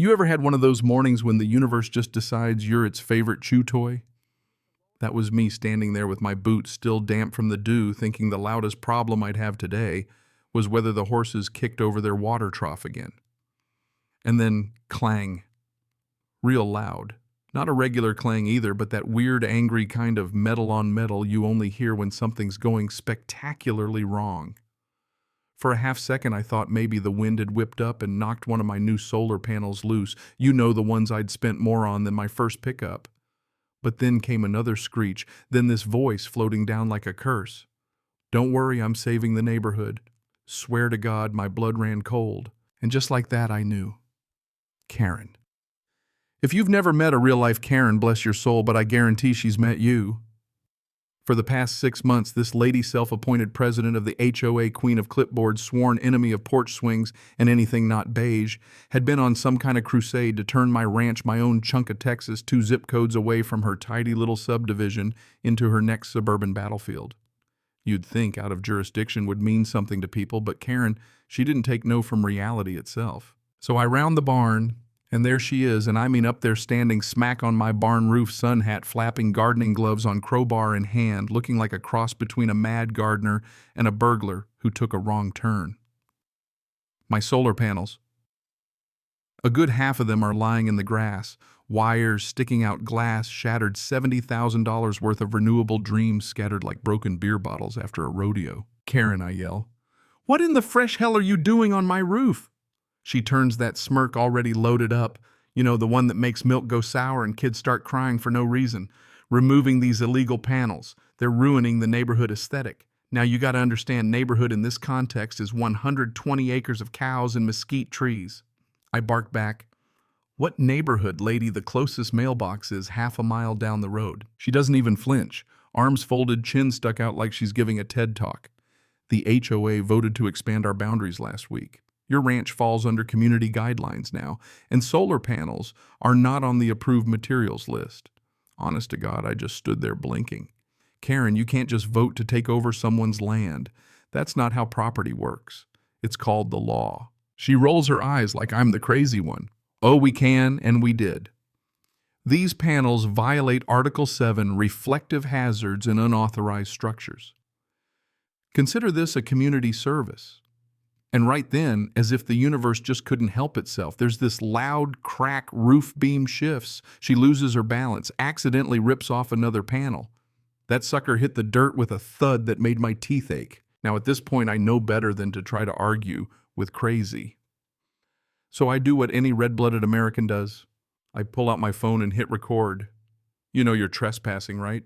You ever had one of those mornings when the universe just decides you're its favorite chew toy? That was me standing there with my boots still damp from the dew, thinking the loudest problem I'd have today was whether the horses kicked over their water trough again. And then clang. Real loud. Not a regular clang either, but that weird, angry kind of metal on metal you only hear when something's going spectacularly wrong. For a half second, I thought maybe the wind had whipped up and knocked one of my new solar panels loose. You know, the ones I'd spent more on than my first pickup. But then came another screech, then this voice floating down like a curse. Don't worry, I'm saving the neighborhood. Swear to God, my blood ran cold. And just like that, I knew. Karen. If you've never met a real-life Karen, bless your soul, but I guarantee she's met you. For the past 6 months, this lady, self-appointed president of the HOA Queen of Clipboard, sworn enemy of porch swings and anything not beige, had been on some kind of crusade to turn my ranch, my own chunk of Texas, 2 zip codes away from her tidy little subdivision, into her next suburban battlefield. You'd think out of jurisdiction would mean something to people, but Karen, she didn't take no from reality itself. So I round the barn, and there she is, and I mean up there standing smack on my barn roof, sun hat flapping, gardening gloves on, crowbar in hand, looking like a cross between a mad gardener and a burglar who took a wrong turn. My solar panels. A good half of them are lying in the grass, wires sticking out, glass shattered, $70,000 worth of renewable dreams scattered like broken beer bottles after a rodeo. Karen, I yell. What in the fresh hell are you doing on my roof? She turns that smirk already loaded up, you know, the one that makes milk go sour and kids start crying for no reason. Removing these illegal panels. They're ruining the neighborhood aesthetic. Now you gotta understand, neighborhood in this context is 120 acres of cows and mesquite trees. I bark back. What neighborhood, lady? The closest mailbox is half a mile down the road. She doesn't even flinch. Arms folded, chin stuck out like she's giving a TED Talk. The HOA voted to expand our boundaries last week. Your ranch falls under community guidelines now, and solar panels are not on the approved materials list. Honest to God, I just stood there blinking. Karen, you can't just vote to take over someone's land. That's not how property works. It's called the law. She rolls her eyes like I'm the crazy one. Oh, we can, and we did. These panels violate Article 7, reflective hazards in unauthorized structures. Consider this a community service. And right then, as if the universe just couldn't help itself, there's this loud crack, roof beam shifts. She loses her balance, accidentally rips off another panel. That sucker hit the dirt with a thud that made my teeth ache. Now at this point, I know better than to try to argue with crazy. So I do what any red-blooded American does. I pull out my phone and hit record. You know you're trespassing, right?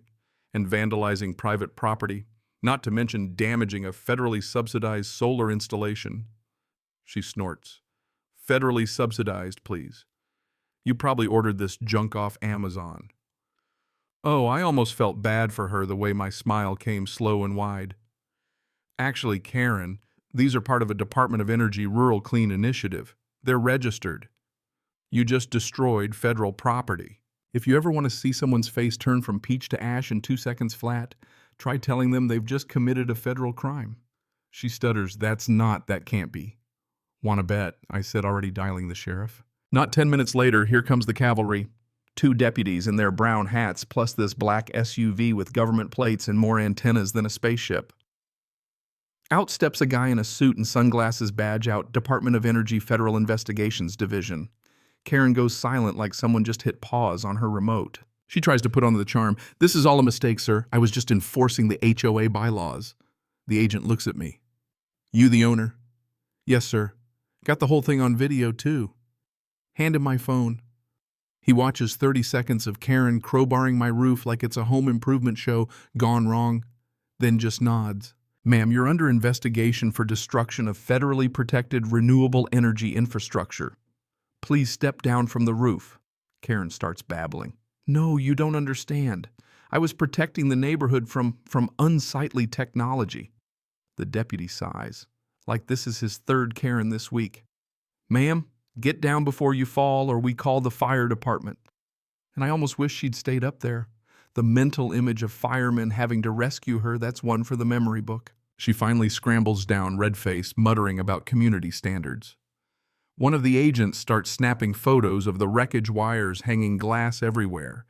And vandalizing private property. Not to mention damaging a federally subsidized solar installation. She snorts. Federally subsidized, please. You probably ordered this junk off Amazon. Oh, I almost felt bad for her the way my smile came slow and wide. Actually, Karen, these are part of a Department of Energy Rural Clean initiative. They're registered. You just destroyed federal property. If you ever want to see someone's face turn from peach to ash in 2 seconds flat, try telling them they've just committed a federal crime. She stutters, that can't be. Wanna bet, I said, already dialing the sheriff. Not 10 minutes later, here comes the cavalry. 2 deputies in their brown hats, plus this black SUV with government plates and more antennas than a spaceship. Out steps a guy in a suit and sunglasses, badge out, Department of Energy Federal Investigations Division. Karen goes silent like someone just hit pause on her remote. She tries to put on the charm. This is all a mistake, sir. I was just enforcing the HOA bylaws. The agent looks at me. You the owner? Yes, sir. Got the whole thing on video, too. Hand him my phone. He watches 30 seconds of Karen crowbarring my roof like it's a home improvement show gone wrong, then just nods. Ma'am, you're under investigation for destruction of federally protected renewable energy infrastructure. Please step down from the roof. Karen starts babbling. No, you don't understand. I was protecting the neighborhood from unsightly technology. The deputy sighs, like this is his 3rd Karen this week. Ma'am, get down before you fall or we call the fire department. And I almost wish she'd stayed up there. The mental image of firemen having to rescue her, that's one for the memory book. She finally scrambles down, red-faced, muttering about community standards. One of the agents starts snapping photos of the wreckage wires hanging glass everywhere,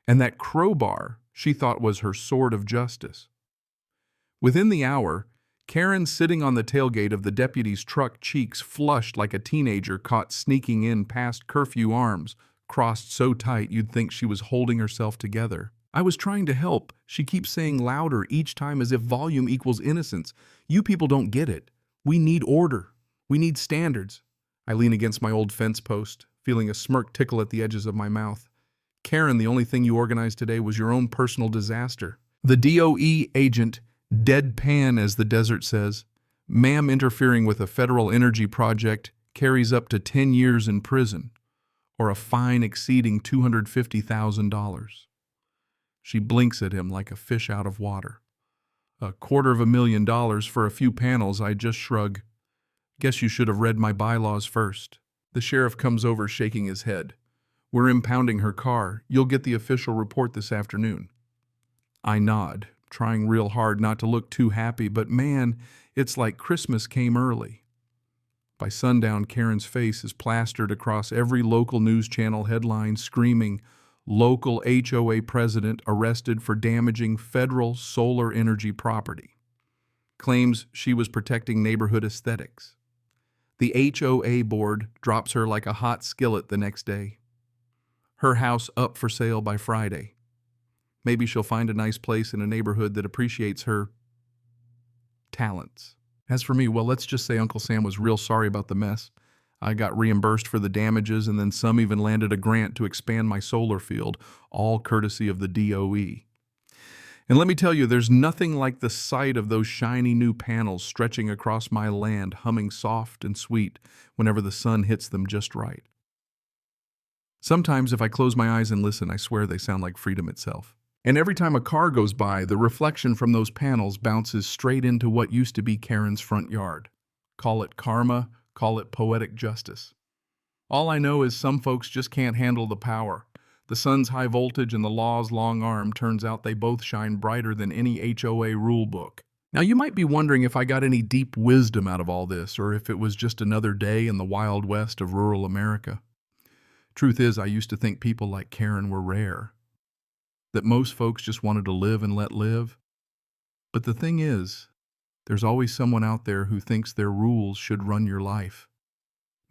and that crowbar she thought was her sword of justice. Within the hour, Karen, sitting on the tailgate of the deputy's truck, cheeks flushed like a teenager caught sneaking in past curfew, arms crossed so tight you'd think she was holding herself together. "I was trying to help," she keeps saying louder each time as if volume equals innocence. "You people don't get it. We need order. We need standards." I lean against my old fence post, feeling a smirk tickle at the edges of my mouth. "Karen, the only thing you organized today was your own personal disaster." The DOE agent, deadpan as the desert says, "Ma'am, interfering with a federal energy project carries up to 10 years in prison, or a fine exceeding $250,000. She blinks at him like a fish out of water. $250,000 for a few panels, I just shrug. "Guess you should have read my bylaws first." The sheriff comes over shaking his head. "We're impounding her car. You'll get the official report this afternoon." I nod, trying real hard not to look too happy, but man, it's like Christmas came early. By sundown, Karen's face is plastered across every local news channel headline screaming, "Local HOA president arrested for damaging federal solar energy property." Claims she was protecting neighborhood aesthetics. The HOA board drops her like a hot skillet the next day. Her house up for sale by Friday. Maybe she'll find a nice place in a neighborhood that appreciates her talents. As for me, well, let's just say Uncle Sam was real sorry about the mess. I got reimbursed for the damages, and then some even landed a grant to expand my solar field, all courtesy of the DOE. And let me tell you, there's nothing like the sight of those shiny new panels stretching across my land, humming soft and sweet whenever the sun hits them just right. Sometimes if I close my eyes and listen, I swear they sound like freedom itself. And every time a car goes by, the reflection from those panels bounces straight into what used to be Karen's front yard. Call it karma, call it poetic justice. All I know is some folks just can't handle the power. The sun's high voltage and the law's long arm, turns out they both shine brighter than any HOA rule book. Now you might be wondering if I got any deep wisdom out of all this, or if it was just another day in the wild west of rural America. Truth is, I used to think people like Karen were rare. That most folks just wanted to live and let live. But the thing is, there's always someone out there who thinks their rules should run your life.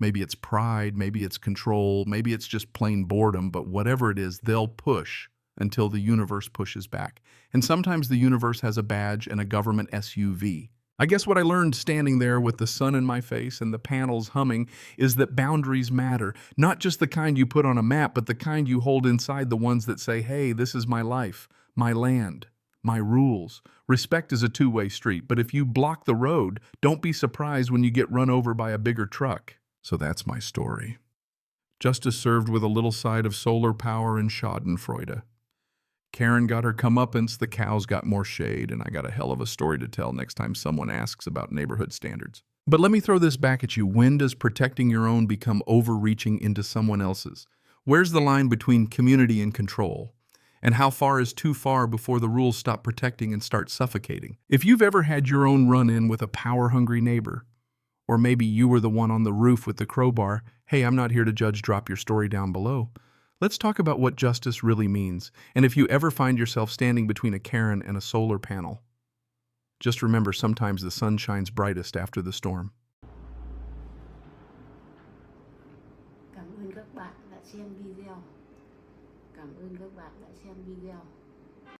Maybe it's pride, maybe it's control, maybe it's just plain boredom, but whatever it is, they'll push until the universe pushes back. And sometimes the universe has a badge and a government SUV. I guess what I learned standing there with the sun in my face and the panels humming is that boundaries matter. Not just the kind you put on a map, but the kind you hold inside, the ones that say, "Hey, this is my life, my land, my rules." Respect is a two-way street, but if you block the road, don't be surprised when you get run over by a bigger truck. So that's my story. Justice served with a little side of solar power and schadenfreude. Karen got her comeuppance, the cows got more shade, and I got a hell of a story to tell next time someone asks about neighborhood standards. But let me throw this back at you. When does protecting your own become overreaching into someone else's? Where's the line between community and control? And how far is too far before the rules stop protecting and start suffocating? If you've ever had your own run-in with a power-hungry neighbor, or maybe you were the one on the roof with the crowbar, hey, I'm not here to judge, drop your story down below. Let's talk about what justice really means, and if you ever find yourself standing between a Karen and a solar panel, just remember sometimes the sun shines brightest after the storm. Cảm ơn các bạn đã xem video. Cảm ơn các bạn đã xem video.